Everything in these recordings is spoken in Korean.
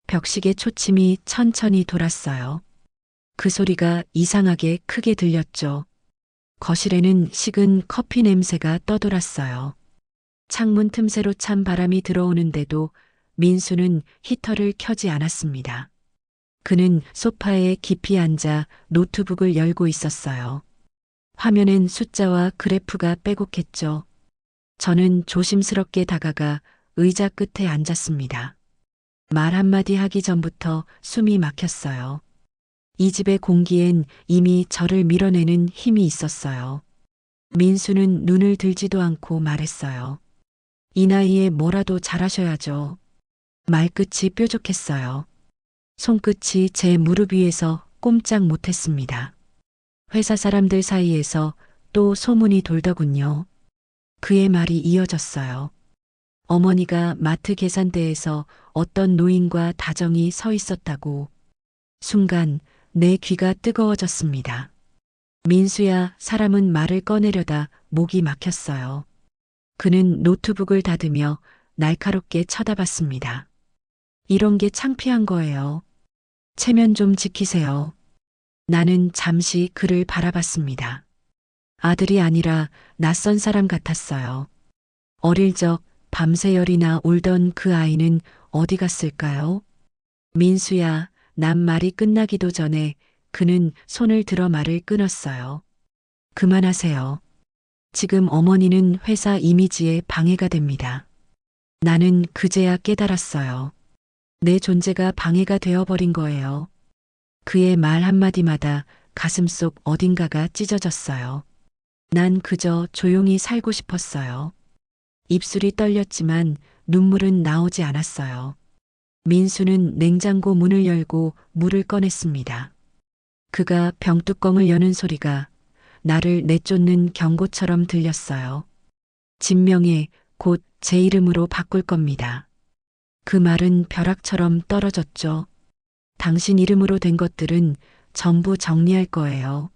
벽시계 초침이 천천히 돌았어요. 그 소리가 이상하게 크게 들렸죠. 거실에는 식은 커피 냄새가 떠돌았어요. 창문 틈새로 찬 바람이 들어오는데도 민수는 히터를 켜지 않았습니다. 그는 소파에 깊이 앉아 노트북을 열고 있었어요. 화면엔 숫자와 그래프가 빼곡했죠. 저는 조심스럽게 다가가 의자 끝에 앉았습니다. 말 한마디 하기 전부터 숨이 막혔어요. 이 집의 공기엔 이미 저를 밀어내는 힘이 있었어요. 민수는 눈을 들지도 않고 말했어요. 이 나이에 뭐라도 잘하셔야죠. 말끝이 뾰족했어요. 손끝이 제 무릎 위에서 꼼짝 못했습니다. 회사 사람들 사이에서 또 소문이 돌더군요. 그의 말이 이어졌어요. 어머니가 마트 계산대에서 어떤 노인과 다정히 서 있었다고. 순간 내 귀가 뜨거워졌습니다. 민수야, 사람은 말을 꺼내려다 목이 막혔어요. 그는 노트북을 닫으며 날카롭게 쳐다봤습니다. 이런 게 창피한 거예요. 체면 좀 지키세요. 나는 잠시 그를 바라봤습니다. 아들이 아니라 낯선 사람 같았어요. 어릴 적 밤새 열이나 울던 그 아이는 어디 갔을까요? 민수야, 난 말이 끝나기도 전에 그는 손을 들어 말을 끊었어요. 그만하세요. 지금 어머니는 회사 이미지에 방해가 됩니다. 나는 그제야 깨달았어요. 내 존재가 방해가 되어버린 거예요. 그의 말 한마디마다 가슴속 어딘가가 찢어졌어요. 난 그저 조용히 살고 싶었어요. 입술이 떨렸지만 눈물은 나오지 않았어요. 민수는 냉장고 문을 열고 물을 꺼냈습니다. 그가 병뚜껑을 여는 소리가 나를 내쫓는 경고처럼 들렸어요. 진명에 곧 제 이름으로 바꿀 겁니다. 그 말은 벼락처럼 떨어졌죠. 당신 이름으로 된 것들은 전부 정리할 거예요.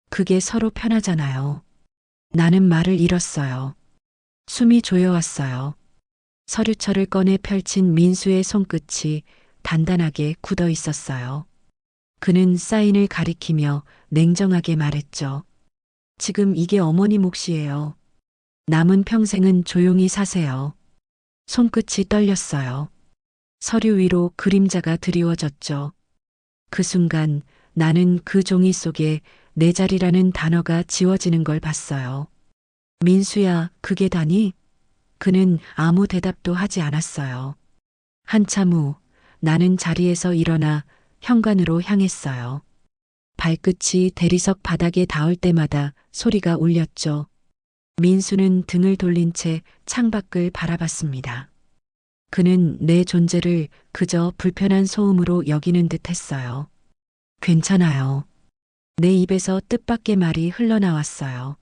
그게 서로 편하잖아요. 나는 말을 잃었어요. 숨이 조여왔어요. 서류철을 꺼내 펼친 민수의 손끝이 단단하게 굳어 있었어요. 그는 사인을 가리키며 냉정하게 말했죠. 지금 이게 어머니 몫이에요. 남은 평생은 조용히 사세요. 손끝이 떨렸어요. 서류 위로 그림자가 드리워졌죠. 그 순간 나는 그 종이 속에 내 자리라는 단어가 지워지는 걸 봤어요. 민수야, 그게 다니? 그는 아무 대답도 하지 않았어요. 한참 후 나는 자리에서 일어나 현관으로 향했어요. 발끝이 대리석 바닥에 닿을 때마다 소리가 울렸죠. 민수는 등을 돌린 채 창밖을 바라봤습니다. 그는 내 존재를 그저 불편한 소음으로 여기는 듯 했어요. 괜찮아요. 내 입에서 뜻밖의 말이 흘러나왔어요.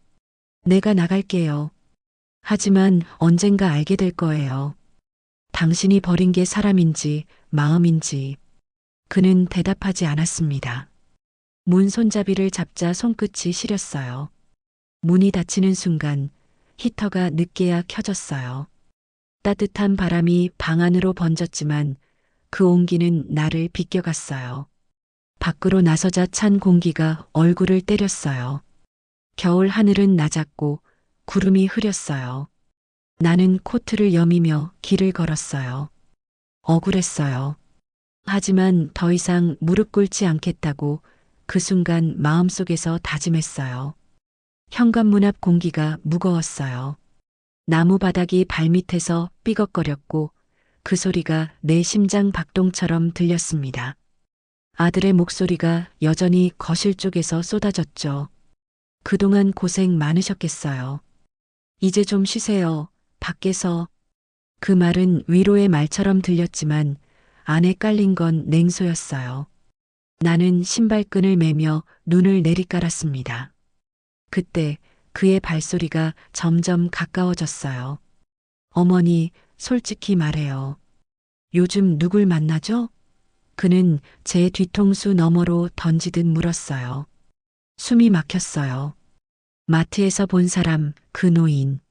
내가 나갈게요. 하지만 언젠가 알게 될 거예요. 당신이 버린 게 사람인지 마음인지. 그는 대답하지 않았습니다. 문 손잡이를 잡자 손끝이 시렸어요. 문이 닫히는 순간 히터가 늦게야 켜졌어요. 따뜻한 바람이 방 안으로 번졌지만 그 온기는 나를 비껴갔어요. 밖으로 나서자 찬 공기가 얼굴을 때렸어요. 겨울 하늘은 낮았고 구름이 흐렸어요. 나는 코트를 여미며 길을 걸었어요. 억울했어요. 하지만 더 이상 무릎 꿇지 않겠다고 그 순간 마음속에서 다짐했어요. 현관문 앞 공기가 무거웠어요. 나무 바닥이 발밑에서 삐걱거렸고 그 소리가 내 심장 박동처럼 들렸습니다. 아들의 목소리가 여전히 거실 쪽에서 쏟아졌죠. 그동안 고생 많으셨겠어요. 이제 좀 쉬세요. 밖에서. 그 말은 위로의 말처럼 들렸지만 안에 깔린 건 냉소였어요. 나는 신발끈을 매며 눈을 내리깔았습니다. 그때 그의 발소리가 점점 가까워졌어요. 어머니, 솔직히 말해요. 요즘 누굴 만나죠? 그는 제 뒤통수 너머로 던지듯 물었어요. 숨이 막혔어요. 마트에서 본 사람, 그 노인.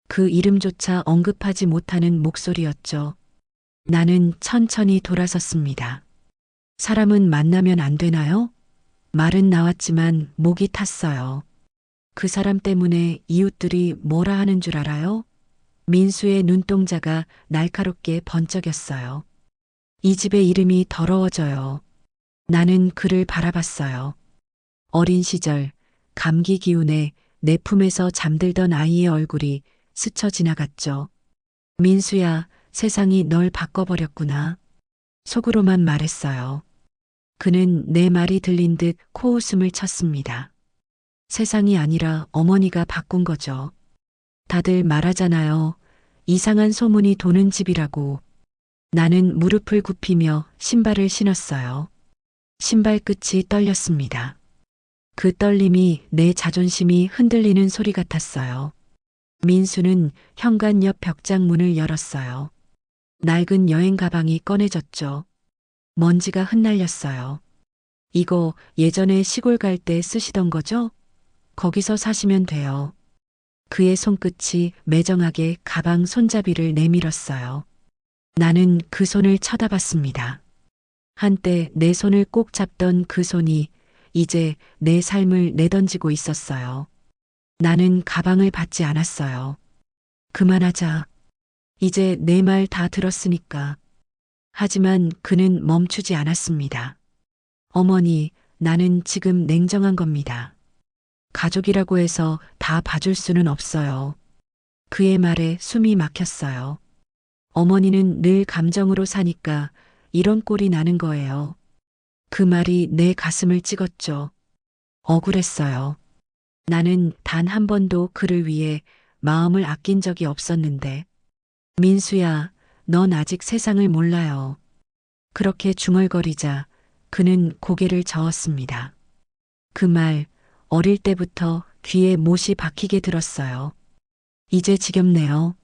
그 이름조차 언급하지 못하는 목소리였죠. 나는 천천히 돌아섰습니다. 사람은 만나면 안 되나요? 말은 나왔지만 목이 탔어요. 그 사람 때문에 이웃들이 뭐라 하는 줄 알아요? 민수의 눈동자가 날카롭게 번쩍였어요. 이 집의 이름이 더러워져요. 나는 그를 바라봤어요. 어린 시절 감기 기운에 내 품에서 잠들던 아이의 얼굴이 스쳐 지나갔죠. 민수야, 세상이 널 바꿔버렸구나. 속으로만 말했어요. 그는 내 말이 들린 듯 코웃음을 쳤습니다. 세상이 아니라 어머니가 바꾼 거죠. 다들 말하잖아요. 이상한 소문이 도는 집이라고. 나는 무릎을 굽히며 신발을 신었어요. 신발 끝이 떨렸습니다. 그 떨림이 내 자존심이 흔들리는 소리 같았어요. 민수는 현관 옆 벽장 문을 열었어요. 낡은 여행 가방이 꺼내졌죠. 먼지가 흩날렸어요. 이거 예전에 시골 갈 때 쓰시던 거죠? 거기서 사시면 돼요. 그의 손끝이 매정하게 가방 손잡이를 내밀었어요. 나는 그 손을 쳐다봤습니다. 한때 내 손을 꼭 잡던 그 손이 이제 내 삶을 내던지고 있었어요. 나는 가방을 받지 않았어요. 그만하자. 이제 내 말 다 들었으니까. 하지만 그는 멈추지 않았습니다. 어머니, 나는 지금 냉정한 겁니다. 가족이라고 해서 다 봐줄 수는 없어요. 그의 말에 숨이 막혔어요. 어머니는 늘 감정으로 사니까 이런 꼴이 나는 거예요. 그 말이 내 가슴을 찍었죠. 억울했어요. 나는 단 한 번도 그를 위해 마음을 아낀 적이 없었는데. 민수야, 넌 아직 세상을 몰라요. 그렇게 중얼거리자 그는 고개를 저었습니다. 그 말 어릴 때부터 귀에 못이 박히게 들었어요. 이제 지겹네요.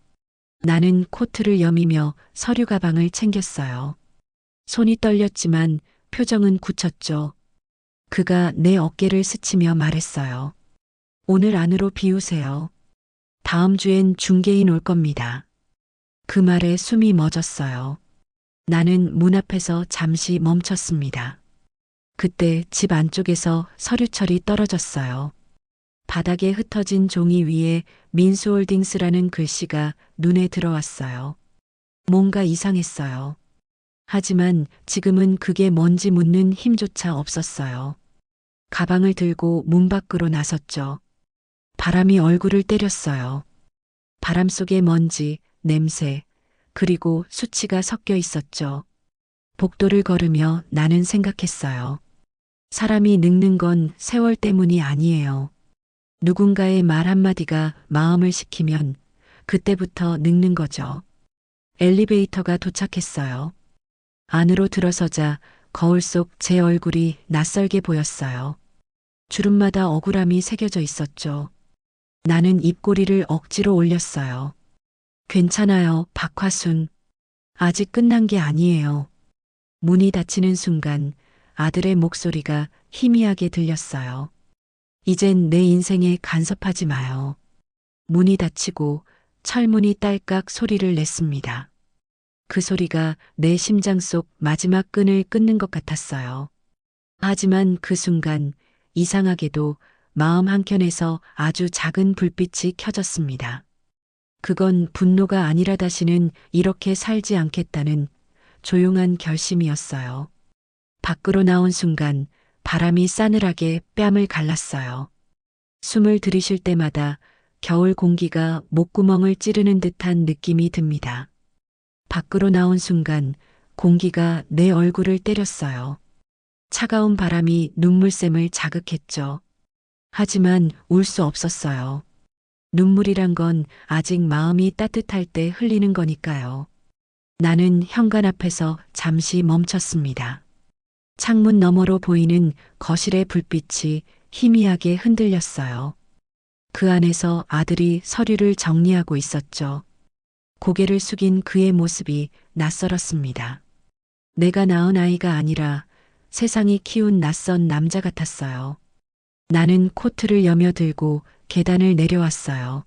나는 코트를 여미며 서류 가방을 챙겼어요. 손이 떨렸지만 표정은 굳혔죠. 그가 내 어깨를 스치며 말했어요. 오늘 안으로 비우세요. 다음 주엔 중개인 올 겁니다. 그 말에 숨이 멎었어요. 나는 문 앞에서 잠시 멈췄습니다. 그때 집 안쪽에서 서류철이 떨어졌어요. 바닥에 흩어진 종이 위에 민수홀딩스라는 글씨가 눈에 들어왔어요. 뭔가 이상했어요. 하지만 지금은 그게 뭔지 묻는 힘조차 없었어요. 가방을 들고 문 밖으로 나섰죠. 바람이 얼굴을 때렸어요. 바람 속에 먼지, 냄새, 그리고 수치가 섞여 있었죠. 복도를 걸으며 나는 생각했어요. 사람이 늙는 건 세월 때문이 아니에요. 누군가의 말 한마디가 마음을 식히면 그때부터 늙는 거죠. 엘리베이터가 도착했어요. 안으로 들어서자 거울 속 제 얼굴이 낯설게 보였어요. 주름마다 억울함이 새겨져 있었죠. 나는 입꼬리를 억지로 올렸어요. 괜찮아요, 박화순. 아직 끝난 게 아니에요. 문이 닫히는 순간 아들의 목소리가 희미하게 들렸어요. 이젠 내 인생에 간섭하지 마요. 문이 닫히고 철문이 딸깍 소리를 냈습니다. 그 소리가 내 심장 속 마지막 끈을 끊는 것 같았어요. 하지만 그 순간 이상하게도 마음 한켠에서 아주 작은 불빛이 켜졌습니다. 그건 분노가 아니라 다시는 이렇게 살지 않겠다는 조용한 결심이었어요. 밖으로 나온 순간 바람이 싸늘하게 뺨을 갈랐어요. 숨을 들이쉴 때마다 겨울 공기가 목구멍을 찌르는 듯한 느낌이 듭니다. 밖으로 나온 순간 공기가 내 얼굴을 때렸어요. 차가운 바람이 눈물샘을 자극했죠. 하지만 울 수 없었어요. 눈물이란 건 아직 마음이 따뜻할 때 흘리는 거니까요. 나는 현관 앞에서 잠시 멈췄습니다. 창문 너머로 보이는 거실의 불빛이 희미하게 흔들렸어요. 그 안에서 아들이 서류를 정리하고 있었죠. 고개를 숙인 그의 모습이 낯설었습니다. 내가 낳은 아이가 아니라 세상이 키운 낯선 남자 같았어요. 나는 코트를 여며들고 계단을 내려왔어요.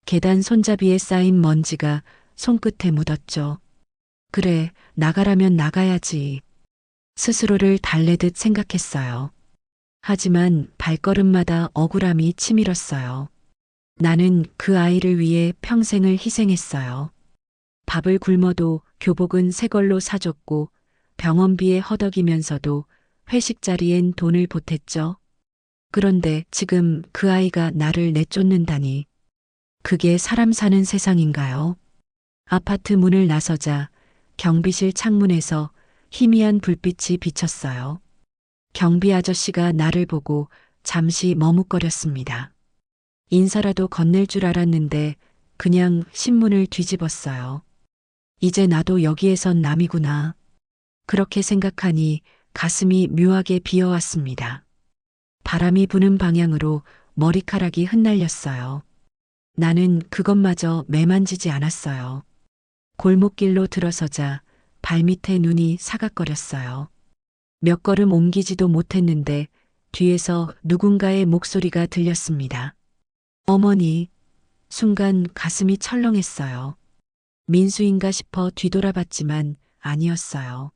계단 손잡이에 쌓인 먼지가 손끝에 묻었죠. 그래, 나가라면 나가야지. 스스로를 달래듯 생각했어요. 하지만 발걸음마다 억울함이 치밀었어요. 나는 그 아이를 위해 평생을 희생했어요. 밥을 굶어도 교복은 새 걸로 사줬고 병원비에 허덕이면서도 회식 자리엔 돈을 보탰죠. 그런데 지금 그 아이가 나를 내쫓는다니. 그게 사람 사는 세상인가요? 아파트 문을 나서자 경비실 창문에서 희미한 불빛이 비쳤어요. 경비 아저씨가 나를 보고 잠시 머뭇거렸습니다. 인사라도 건넬 줄 알았는데 그냥 신문을 뒤집었어요. 이제 나도 여기에선 남이구나. 그렇게 생각하니 가슴이 묘하게 비어왔습니다. 바람이 부는 방향으로 머리카락이 흩날렸어요. 나는 그것마저 매만지지 않았어요. 골목길로 들어서자 발밑에 눈이 사각거렸어요. 몇 걸음 옮기지도 못했는데 뒤에서 누군가의 목소리가 들렸습니다. 어머니, 순간 가슴이 철렁했어요. 민수인가 싶어 뒤돌아봤지만 아니었어요.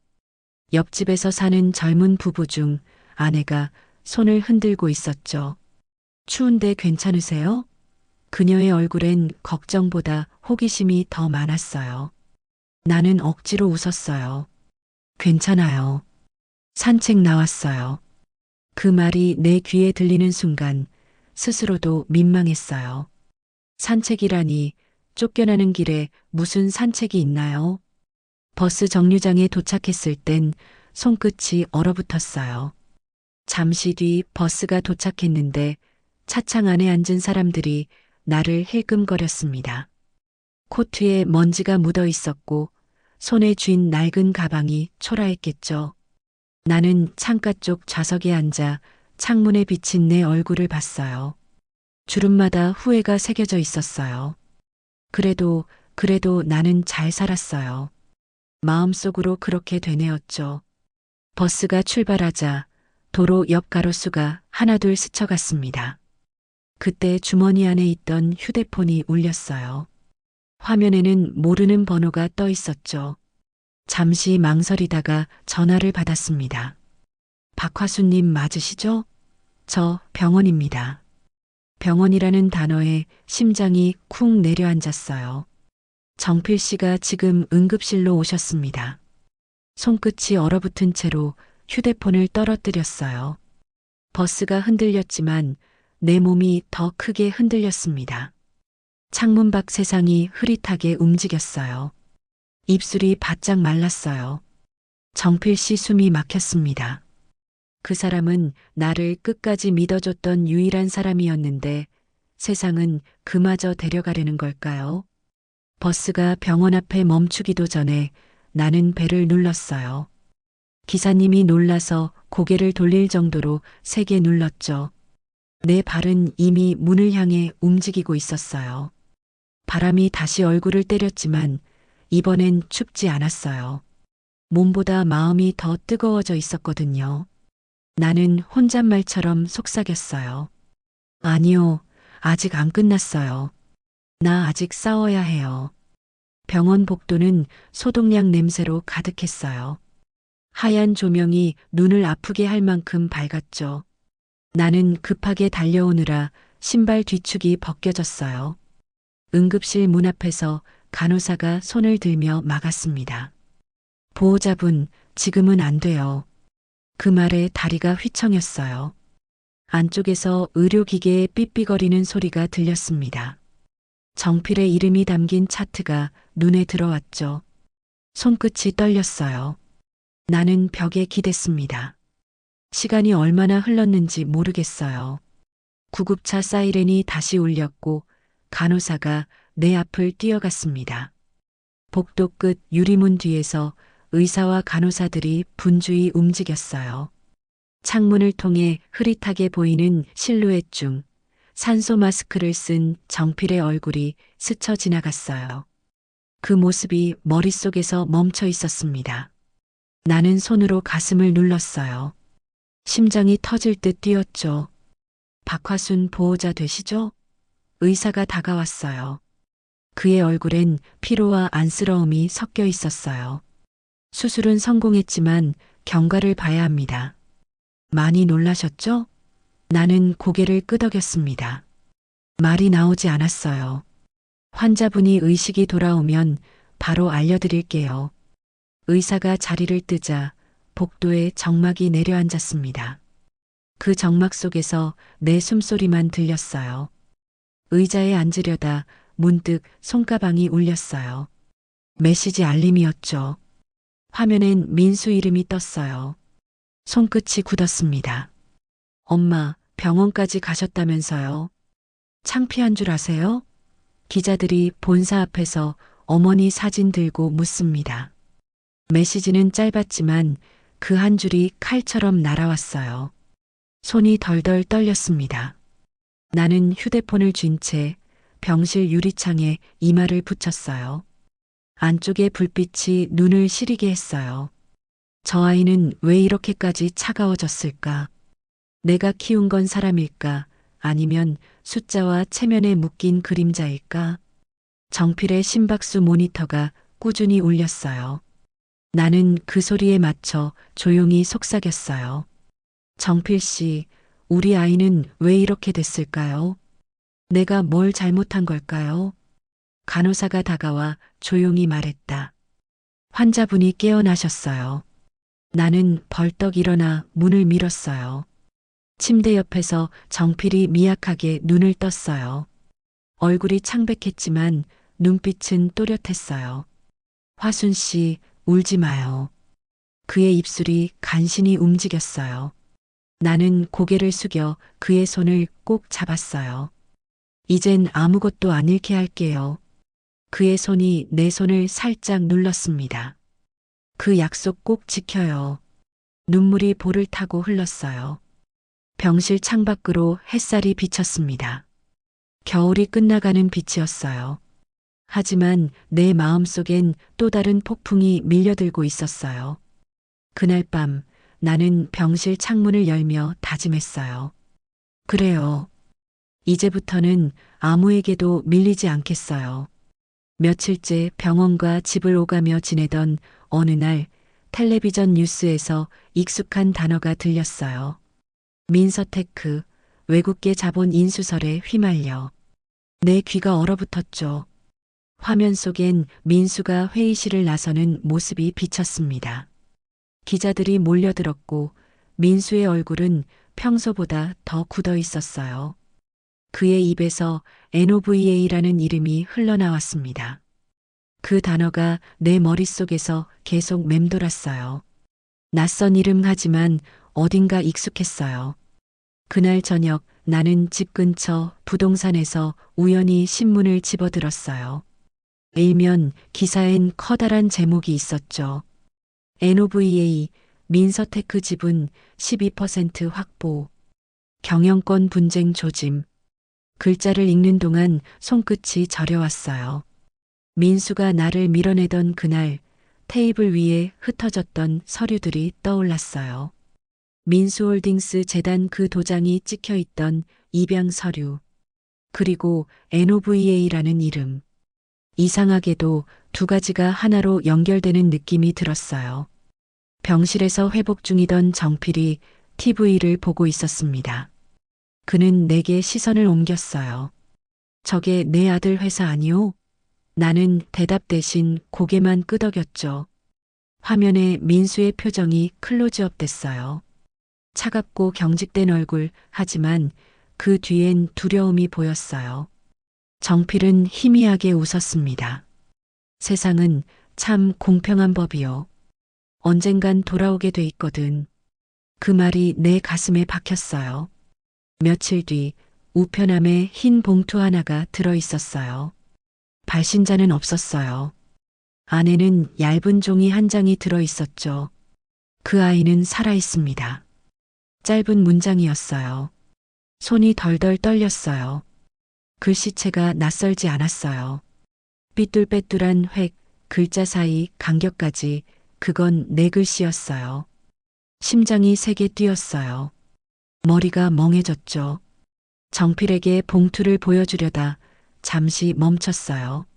옆집에서 사는 젊은 부부 중 아내가 손을 흔들고 있었죠. 추운데 괜찮으세요? 그녀의 얼굴엔 걱정보다 호기심이 더 많았어요. 나는 억지로 웃었어요. 괜찮아요. 산책 나왔어요. 그 말이 내 귀에 들리는 순간 스스로도 민망했어요. 산책이라니 쫓겨나는 길에 무슨 산책이 있나요? 버스 정류장에 도착했을 땐 손끝이 얼어붙었어요. 잠시 뒤 버스가 도착했는데 차창 안에 앉은 사람들이 나를 힐끔거렸습니다. 코트에 먼지가 묻어 있었고 손에 쥔 낡은 가방이 초라했겠죠. 나는 창가 쪽 좌석에 앉아 창문에 비친 내 얼굴을 봤어요. 주름마다 후회가 새겨져 있었어요. 그래도 나는 잘 살았어요. 마음속으로 그렇게 되뇌었죠. 버스가 출발하자 도로 옆 가로수가 하나둘 스쳐갔습니다. 그때 주머니 안에 있던 휴대폰이 울렸어요. 화면에는 모르는 번호가 떠 있었죠. 잠시 망설이다가 전화를 받았습니다. 박화수님 맞으시죠? 저 병원입니다. 병원이라는 단어에 심장이 쿵 내려앉았어요. 정필 씨가 지금 응급실로 오셨습니다. 손끝이 얼어붙은 채로 휴대폰을 떨어뜨렸어요. 버스가 흔들렸지만 내 몸이 더 크게 흔들렸습니다. 창문 밖 세상이 흐릿하게 움직였어요. 입술이 바짝 말랐어요. 정필 씨 숨이 막혔습니다. 그 사람은 나를 끝까지 믿어줬던 유일한 사람이었는데 세상은 그마저 데려가려는 걸까요? 버스가 병원 앞에 멈추기도 전에 나는 벨을 눌렀어요. 기사님이 놀라서 고개를 돌릴 정도로 세게 눌렀죠. 내 발은 이미 문을 향해 움직이고 있었어요. 바람이 다시 얼굴을 때렸지만 이번엔 춥지 않았어요. 몸보다 마음이 더 뜨거워져 있었거든요. 나는 혼잣말처럼 속삭였어요. 아니요, 아직 안 끝났어요. 나 아직 싸워야 해요. 병원 복도는 소독약 냄새로 가득했어요. 하얀 조명이 눈을 아프게 할 만큼 밝았죠. 나는 급하게 달려오느라 신발 뒤축이 벗겨졌어요. 응급실 문 앞에서 간호사가 손을 들며 막았습니다. 보호자분, 지금은 안 돼요. 그 말에 다리가 휘청였어요. 안쪽에서 의료기계의 삐삐거리는 소리가 들렸습니다. 정필의 이름이 담긴 차트가 눈에 들어왔죠. 손끝이 떨렸어요. 나는 벽에 기댔습니다. 시간이 얼마나 흘렀는지 모르겠어요. 구급차 사이렌이 다시 울렸고 간호사가 내 앞을 뛰어갔습니다. 복도 끝 유리문 뒤에서 의사와 간호사들이 분주히 움직였어요. 창문을 통해 흐릿하게 보이는 실루엣 중 산소 마스크를 쓴 정필의 얼굴이 스쳐 지나갔어요. 그 모습이 머릿속에서 멈춰 있었습니다. 나는 손으로 가슴을 눌렀어요. 심장이 터질 듯 뛰었죠. 박화순 보호자 되시죠? 의사가 다가왔어요. 그의 얼굴엔 피로와 안쓰러움이 섞여 있었어요. 수술은 성공했지만 경과를 봐야 합니다. 많이 놀라셨죠? 나는 고개를 끄덕였습니다. 말이 나오지 않았어요. 환자분이 의식이 돌아오면 바로 알려드릴게요. 의사가 자리를 뜨자 복도에 정막이 내려앉았습니다. 그 정막 속에서 내 숨소리만 들렸어요. 의자에 앉으려다 문득 손가방이 울렸어요. 메시지 알림이었죠. 화면엔 민수 이름이 떴어요. 손끝이 굳었습니다. 엄마, 병원까지 가셨다면서요? 창피한 줄 아세요? 기자들이 본사 앞에서 어머니 사진 들고 묻습니다. 메시지는 짧았지만 그 한 줄이 칼처럼 날아왔어요. 손이 덜덜 떨렸습니다. 나는 휴대폰을 쥔 채 병실 유리창에 이마를 붙였어요. 안쪽의 불빛이 눈을 시리게 했어요. 저 아이는 왜 이렇게까지 차가워졌을까? 내가 키운 건 사람일까? 아니면 숫자와 체면에 묶인 그림자일까? 정필의 심박수 모니터가 꾸준히 울렸어요. 나는 그 소리에 맞춰 조용히 속삭였어요. 정필 씨, 우리 아이는 왜 이렇게 됐을까요? 내가 뭘 잘못한 걸까요? 간호사가 다가와 조용히 말했다. 환자분이 깨어나셨어요. 나는 벌떡 일어나 문을 밀었어요. 침대 옆에서 정필이 미약하게 눈을 떴어요. 얼굴이 창백했지만 눈빛은 또렷했어요. 화순 씨, 울지 마요. 그의 입술이 간신히 움직였어요. 나는 고개를 숙여 그의 손을 꼭 잡았어요. 이젠 아무것도 안 잃게 할게요. 그의 손이 내 손을 살짝 눌렀습니다. 그 약속 꼭 지켜요. 눈물이 볼을 타고 흘렀어요. 병실 창밖으로 햇살이 비쳤습니다. 겨울이 끝나가는 빛이었어요. 하지만 내 마음속엔 또 다른 폭풍이 밀려들고 있었어요. 그날 밤 나는 병실 창문을 열며 다짐했어요. 그래요. 이제부터는 아무에게도 밀리지 않겠어요. 며칠째 병원과 집을 오가며 지내던 어느 날 텔레비전 뉴스에서 익숙한 단어가 들렸어요. 민서테크, 외국계 자본 인수설에 휘말려. 내 귀가 얼어붙었죠. 화면 속엔 민수가 회의실을 나서는 모습이 비쳤습니다. 기자들이 몰려들었고 민수의 얼굴은 평소보다 더 굳어 있었어요. 그의 입에서 NOVA라는 이름이 흘러나왔습니다. 그 단어가 내 머릿속에서 계속 맴돌았어요. 낯선 이름 하지만 어딘가 익숙했어요. 그날 저녁 나는 집 근처 부동산에서 우연히 신문을 집어들었어요. 일면 기사엔 커다란 제목이 있었죠. NOVA 민서테크 지분 12% 확보. 경영권 분쟁 조짐. 글자를 읽는 동안 손끝이 저려왔어요. 민수가 나를 밀어내던 그날 테이블 위에 흩어졌던 서류들이 떠올랐어요. 민수홀딩스 재단 그 도장이 찍혀 있던 입양 서류. 그리고 NOVA라는 이름. 이상하게도 두 가지가 하나로 연결되는 느낌이 들었어요. 병실에서 회복 중이던 정필이 TV를 보고 있었습니다. 그는 내게 시선을 옮겼어요. 저게 내 아들 회사 아니오? 나는 대답 대신 고개만 끄덕였죠. 화면에 민수의 표정이 클로즈업 됐어요. 차갑고 경직된 얼굴, 하지만 그 뒤엔 두려움이 보였어요. 정필은 희미하게 웃었습니다. 세상은 참 공평한 법이요. 언젠간 돌아오게 돼 있거든. 그 말이 내 가슴에 박혔어요. 며칠 뒤 우편함에 흰 봉투 하나가 들어 있었어요. 발신자는 없었어요. 안에는 얇은 종이 한 장이 들어 있었죠. 그 아이는 살아 있습니다. 짧은 문장이었어요. 손이 덜덜 떨렸어요. 글씨체가 낯설지 않았어요. 삐뚤빼뚤한 획, 글자 사이 간격까지 그건 내 글씨였어요. 심장이 세게 뛰었어요. 머리가 멍해졌죠. 정필에게 봉투를 보여주려다 잠시 멈췄어요.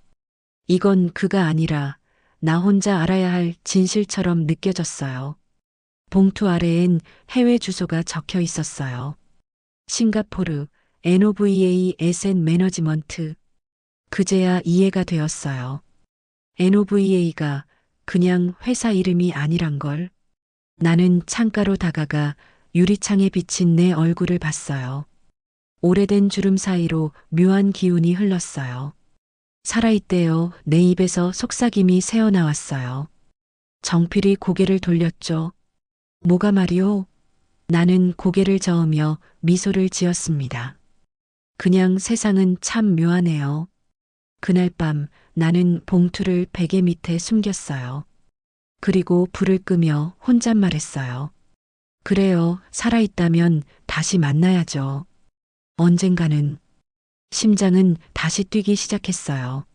이건 그가 아니라 나 혼자 알아야 할 진실처럼 느껴졌어요. 봉투 아래엔 해외 주소가 적혀 있었어요. 싱가포르, NOVA 에셋 매너지먼트. 그제야 이해가 되었어요. NOVA가 그냥 회사 이름이 아니란 걸. 나는 창가로 다가가 유리창에 비친 내 얼굴을 봤어요. 오래된 주름 사이로 묘한 기운이 흘렀어요. 살아있대요. 내 입에서 속삭임이 새어나왔어요. 정필이 고개를 돌렸죠. 뭐가 말이오? 나는 고개를 저으며 미소를 지었습니다. 그냥 세상은 참 묘하네요. 그날 밤 나는 봉투를 베개 밑에 숨겼어요. 그리고 불을 끄며 혼잣말했어요. 그래요, 살아있다면 다시 만나야죠. 언젠가는. 심장은 다시 뛰기 시작했어요.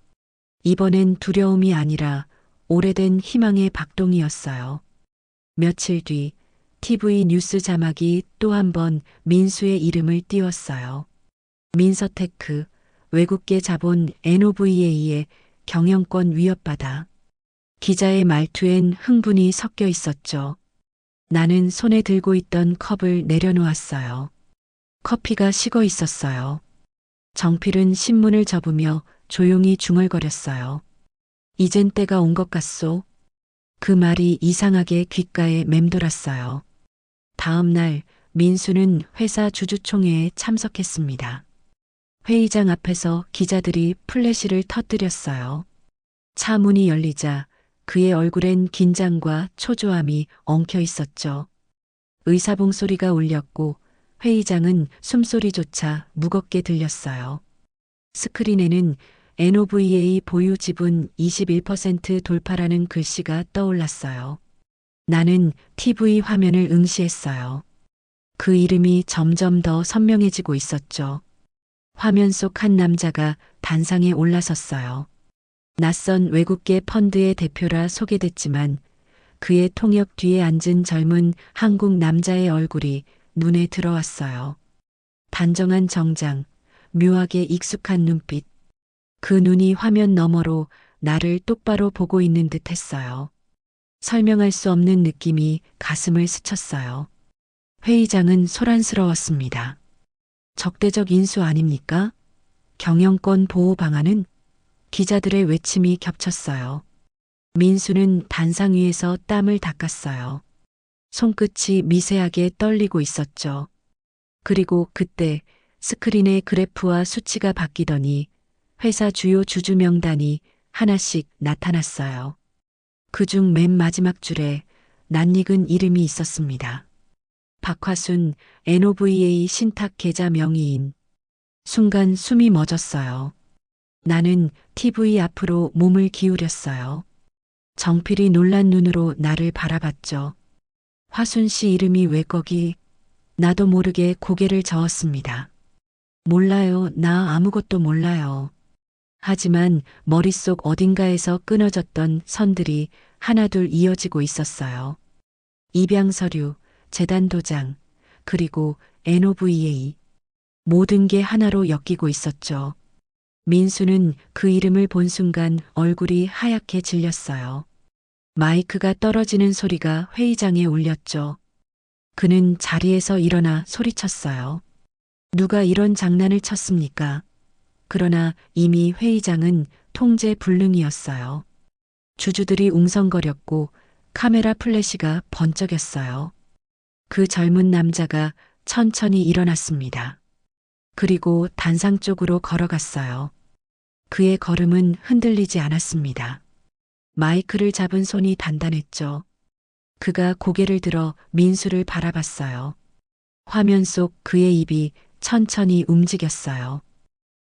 이번엔 두려움이 아니라 오래된 희망의 박동이었어요. 며칠 뒤 TV 뉴스 자막이 또 한 번 민수의 이름을 띄웠어요. 민서테크, 외국계 자본 NOVA의 경영권 위협받아. 기자의 말투엔 흥분이 섞여 있었죠. 나는 손에 들고 있던 컵을 내려놓았어요. 커피가 식어 있었어요. 정필은 신문을 접으며 조용히 중얼거렸어요. 이젠 때가 온 것 같소. 그 말이 이상하게 귓가에 맴돌았어요. 다음 날 민수는 회사 주주총회에 참석했습니다. 회의장 앞에서 기자들이 플래시를 터뜨렸어요. 차 문이 열리자 그의 얼굴엔 긴장과 초조함이 엉켜 있었죠. 의사봉 소리가 울렸고 회의장은 숨소리조차 무겁게 들렸어요. 스크린에는 NOVA 보유 지분 21% 돌파라는 글씨가 떠올랐어요. 나는 TV 화면을 응시했어요. 그 이름이 점점 더 선명해지고 있었죠. 화면 속 한 남자가 단상에 올라섰어요. 낯선 외국계 펀드의 대표라 소개됐지만 그의 통역 뒤에 앉은 젊은 한국 남자의 얼굴이 눈에 들어왔어요. 단정한 정장, 묘하게 익숙한 눈빛. 그 눈이 화면 너머로 나를 똑바로 보고 있는 듯 했어요. 설명할 수 없는 느낌이 가슴을 스쳤어요. 회의장은 소란스러웠습니다. 적대적 인수 아닙니까? 경영권 보호 방안은? 기자들의 외침이 겹쳤어요. 민수는 단상 위에서 땀을 닦았어요. 손끝이 미세하게 떨리고 있었죠. 그리고 그때 스크린의 그래프와 수치가 바뀌더니 회사 주요 주주 명단이 하나씩 나타났어요. 그중 맨 마지막 줄에 낯익은 이름이 있었습니다. 박화순 NOVA 신탁 계좌 명의인. 순간 숨이 멎었어요. 나는 TV 앞으로 몸을 기울였어요. 정필이 놀란 눈으로 나를 바라봤죠. 화순 씨 이름이 왜 거기? 나도 모르게 고개를 저었습니다. 몰라요. 나 아무것도 몰라요. 하지만 머릿속 어딘가에서 끊어졌던 선들이 하나둘 이어지고 있었어요. 입양 서류, 재단 도장, 그리고 NOVA. 모든 게 하나로 엮이고 있었죠. 민수는 그 이름을 본 순간 얼굴이 하얗게 질렸어요. 마이크가 떨어지는 소리가 회의장에 울렸죠. 그는 자리에서 일어나 소리쳤어요. 누가 이런 장난을 쳤습니까? 그러나 이미 회의장은 통제 불능이었어요. 주주들이 웅성거렸고 카메라 플래시가 번쩍였어요. 그 젊은 남자가 천천히 일어났습니다. 그리고 단상 쪽으로 걸어갔어요. 그의 걸음은 흔들리지 않았습니다. 마이크를 잡은 손이 단단했죠. 그가 고개를 들어 민수를 바라봤어요. 화면 속 그의 입이 천천히 움직였어요.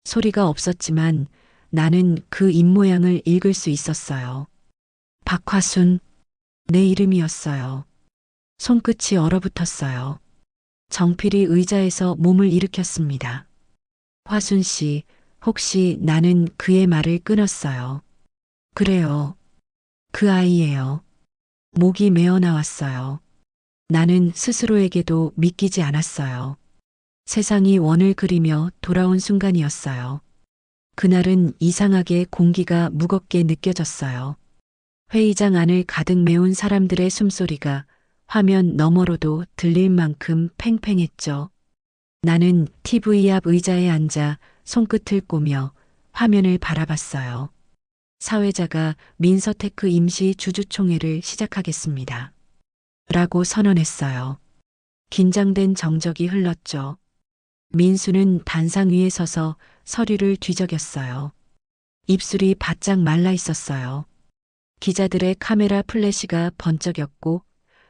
소리가 없었지만 나는 그 입모양을 읽을 수 있었어요. 박화순, 내 이름이었어요. 손끝이 얼어붙었어요. 정필이 의자에서 몸을 일으켰습니다. 화순 씨, 혹시 나는 그의 말을 끊었어요. 그래요. 그 아이예요. 목이 메어 나왔어요. 나는 스스로에게도 믿기지 않았어요. 세상이 원을 그리며 돌아온 순간이었어요. 그날은 이상하게 공기가 무겁게 느껴졌어요. 회의장 안을 가득 메운 사람들의 숨소리가 화면 너머로도 들릴 만큼 팽팽했죠. 나는 TV 앞 의자에 앉아 손끝을 꼬며 화면을 바라봤어요. 사회자가 민서테크 임시 주주총회를 시작하겠습니다. 라고 선언했어요. 긴장된 정적이 흘렀죠. 민수는 단상 위에 서서 서류를 뒤적였어요. 입술이 바짝 말라 있었어요. 기자들의 카메라 플래시가 번쩍였고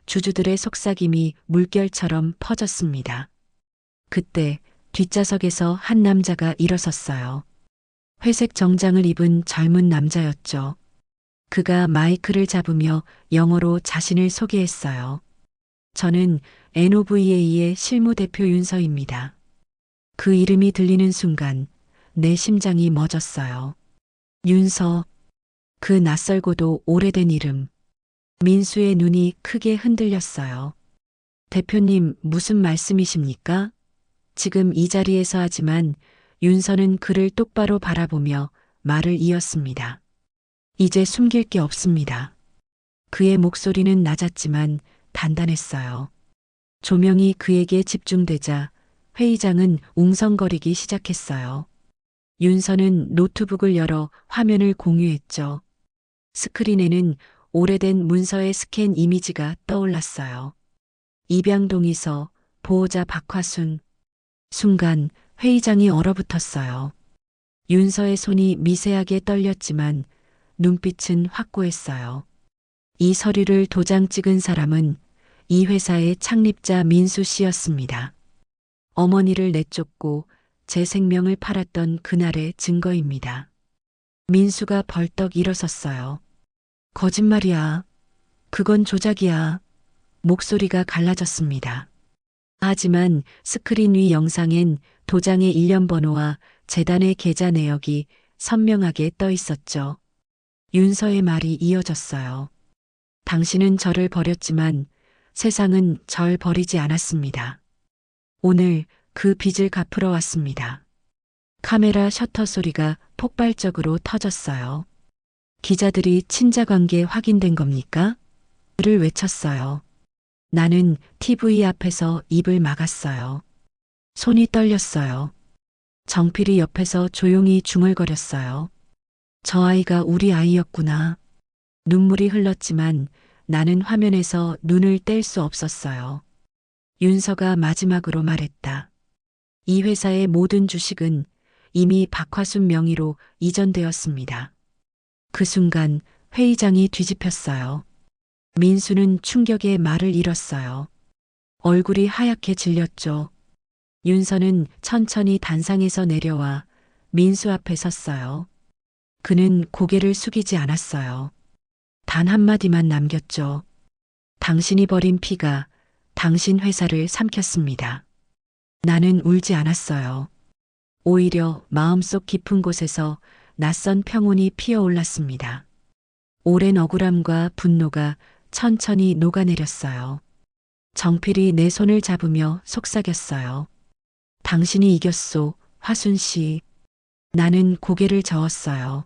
주주들의 속삭임이 물결처럼 퍼졌습니다. 그때 뒷좌석에서 한 남자가 일어섰어요. 회색 정장을 입은 젊은 남자였죠. 그가 마이크를 잡으며 영어로 자신을 소개했어요. 저는 NOVA의 실무대표 윤서입니다. 그 이름이 들리는 순간 내 심장이 멎었어요. 윤서, 그 낯설고도 오래된 이름. 민수의 눈이 크게 흔들렸어요. 대표님, 무슨 말씀이십니까? 지금 이 자리에서 하지만 윤서는 그를 똑바로 바라보며 말을 이었습니다. 이제 숨길 게 없습니다. 그의 목소리는 낮았지만 단단했어요. 조명이 그에게 집중되자 회의장은 웅성거리기 시작했어요. 윤서는 노트북을 열어 화면을 공유했죠. 스크린에는 오래된 문서의 스캔 이미지가 떠올랐어요. 입양동이서, 보호자 박화순. 순간 회의장이 얼어붙었어요. 윤서의 손이 미세하게 떨렸지만 눈빛은 확고했어요. 이 서류를 도장 찍은 사람은 이 회사의 창립자 민수 씨였습니다. 어머니를 내쫓고 제 생명을 팔았던 그날의 증거입니다. 민수가 벌떡 일어섰어요. 거짓말이야. 그건 조작이야. 목소리가 갈라졌습니다. 하지만 스크린 위 영상엔 도장의 일련 번호와 재단의 계좌 내역이 선명하게 떠 있었죠. 윤서의 말이 이어졌어요. 당신은 저를 버렸지만 세상은 절 버리지 않았습니다. 오늘 그 빚을 갚으러 왔습니다. 카메라 셔터 소리가 폭발적으로 터졌어요. 기자들이 친자 관계 확인된 겁니까? 를 외쳤어요. 나는 TV 앞에서 입을 막았어요. 손이 떨렸어요. 정필이 옆에서 조용히 중얼거렸어요. 저 아이가 우리 아이였구나. 눈물이 흘렀지만 나는 화면에서 눈을 뗄 수 없었어요. 윤서가 마지막으로 말했다. 이 회사의 모든 주식은 이미 박화순 명의로 이전되었습니다. 그 순간 회의장이 뒤집혔어요. 민수는 충격에 말을 잃었어요. 얼굴이 하얗게 질렸죠. 윤서는 천천히 단상에서 내려와 민수 앞에 섰어요. 그는 고개를 숙이지 않았어요. 단 한마디만 남겼죠. 당신이 버린 피가 당신 회사를 삼켰습니다. 나는 울지 않았어요. 오히려 마음속 깊은 곳에서 낯선 평온이 피어올랐습니다. 오랜 억울함과 분노가 천천히 녹아내렸어요. 정필이 내 손을 잡으며 속삭였어요. 당신이 이겼소, 화순 씨. 나는 고개를 저었어요.